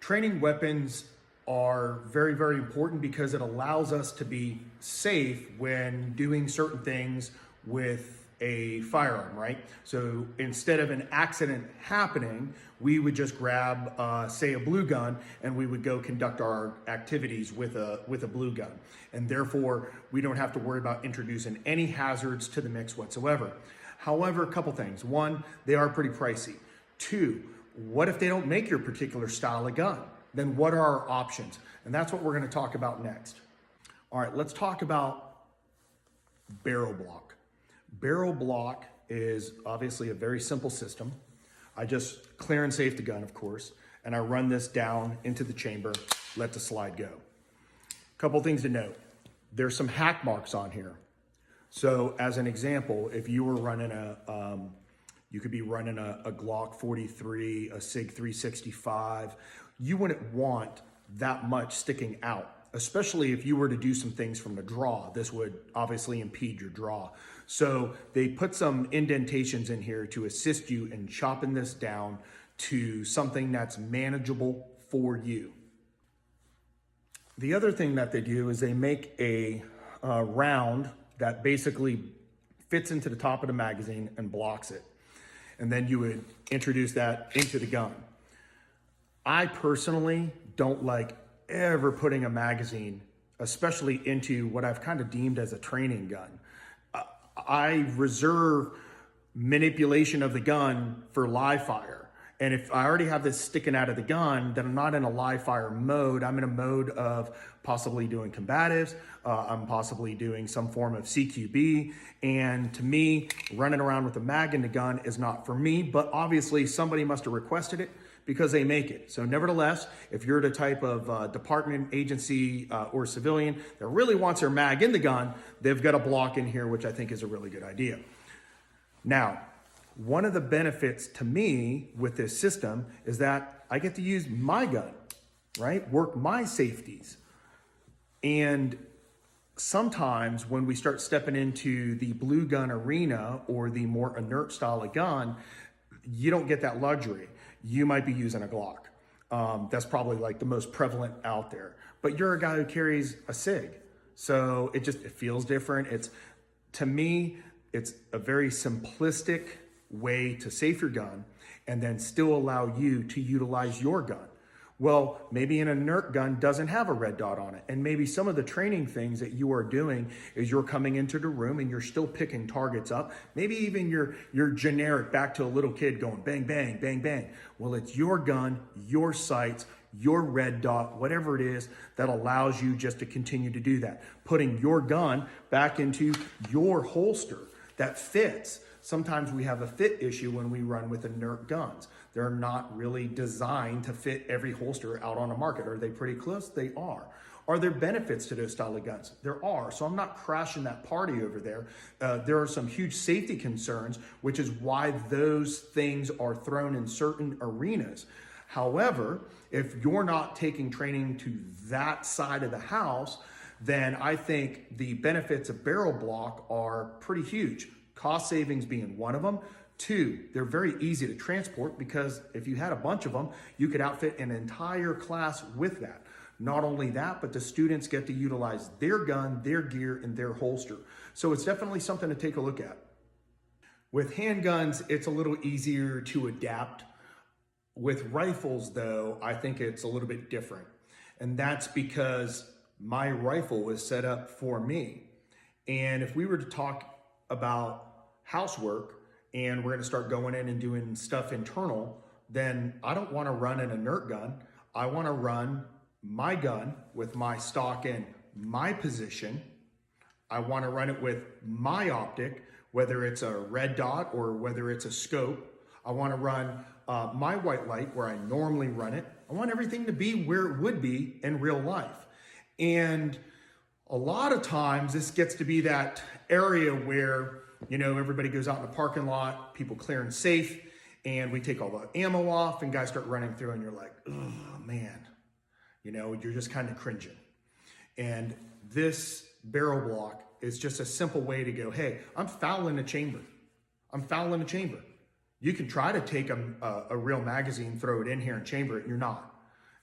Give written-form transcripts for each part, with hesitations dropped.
Training weapons are very, very important because it allows us to be safe when doing certain things with a firearm, right? So instead of an accident happening, we would just grab, say, a blue gun, and we would go conduct our activities with a blue gun. And therefore, we don't have to worry about introducing any hazards to the mix whatsoever. However, a couple things. One, they are pretty pricey. Two, what if they don't make your particular style of gun? Then what are our options? And that's what we're gonna talk about next. All right, let's talk about barrel block. Barrel block is obviously a very simple system. I just clear and safe the gun, of course, and I run this down into the chamber, let the slide go. Couple things to note. There's some hack marks on here. So as an example, if you were running you could be running a Glock 43, a SIG 365, you wouldn't want that much sticking out, especially if you were to do some things from the draw. This would obviously impede your draw. So they put some indentations in here to assist you in chopping this down to something that's manageable for you. The other thing that they do is they make a round that basically fits into the top of the magazine and blocks it. And then you would introduce that into the gun. I personally don't like ever putting a magazine, especially into what I've kind of deemed as a training gun. I reserve manipulation of the gun for live fire. And if I already have this sticking out of the gun, then I'm not in a live fire mode. I'm in a mode of possibly doing combatives. I'm possibly doing some form of CQB. And to me, running around with a mag in the gun is not for me, but obviously somebody must have requested it because they make it. So nevertheless, if you're the type of department, agency, or civilian that really wants their mag in the gun, they've got a block in here, which I think is a really good idea. Now, one of the benefits to me with this system is that I get to use my gun, right? Work my safeties. And sometimes when we start stepping into the blue gun arena or the more inert style of gun, you don't get that luxury. You might be using a Glock. That's probably like the most prevalent out there. But you're a guy who carries a SIG. So it feels different. To me, it's a very simplistic way to safe your gun and then still allow you to utilize your gun. Well, maybe an inert gun doesn't have a red dot on it. And maybe some of the training things that you are doing is you're coming into the room and you're still picking targets up. Maybe even you're generic back to a little kid going bang, bang, bang, bang. Well, it's your gun, your sights, your red dot, whatever it is that allows you just to continue to do that. Putting your gun back into your holster that fits. Sometimes we have a fit issue when we run with inert guns. They're not really designed to fit every holster out on the market. Are they pretty close? They are. Are there benefits to those style of guns? There are. So I'm not crashing that party over there. There are some huge safety concerns, which is why those things are thrown in certain arenas. However, if you're not taking training to that side of the house, then I think the benefits of barrel block are pretty huge. Cost savings being one of them. Two, they're very easy to transport because if you had a bunch of them, you could outfit an entire class with that. Not only that, but the students get to utilize their gun, their gear, and their holster. So it's definitely something to take a look at. With handguns, it's a little easier to adapt. With rifles, though, I think it's a little bit different. And that's because my rifle is set up for me. And if we were to talk about housework and we're going to start going in and doing stuff internal, then I don't want to run an inert gun. I want to run my gun with my stock in my position. I want to run it with my optic, whether it's a red dot or whether it's a scope. I want to run my white light where I normally run it. I want everything to be where it would be in real life. And a lot of times this gets to be that area where, everybody goes out in the parking lot, people clearing safe, and we take all the ammo off and guys start running through and you're like, oh man, you're just kind of cringing. And this barrel block is just a simple way to go, hey, I'm fouling the chamber. I'm fouling the chamber. You can try to take a real magazine, throw it in here and chamber it, and you're not.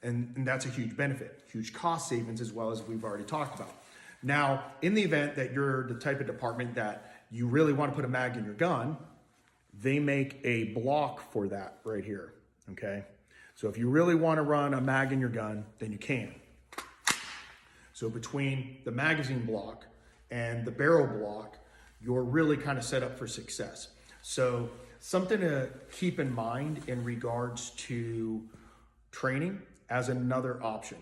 And that's a huge benefit, huge cost savings as well, as we've already talked about. Now, in the event that you're the type of department that you really want to put a mag in your gun, they make a block for that right here, okay? So if you really want to run a mag in your gun, then you can. So between the magazine block and the barrel block, you're really kind of set up for success. So something to keep in mind in regards to training as another option.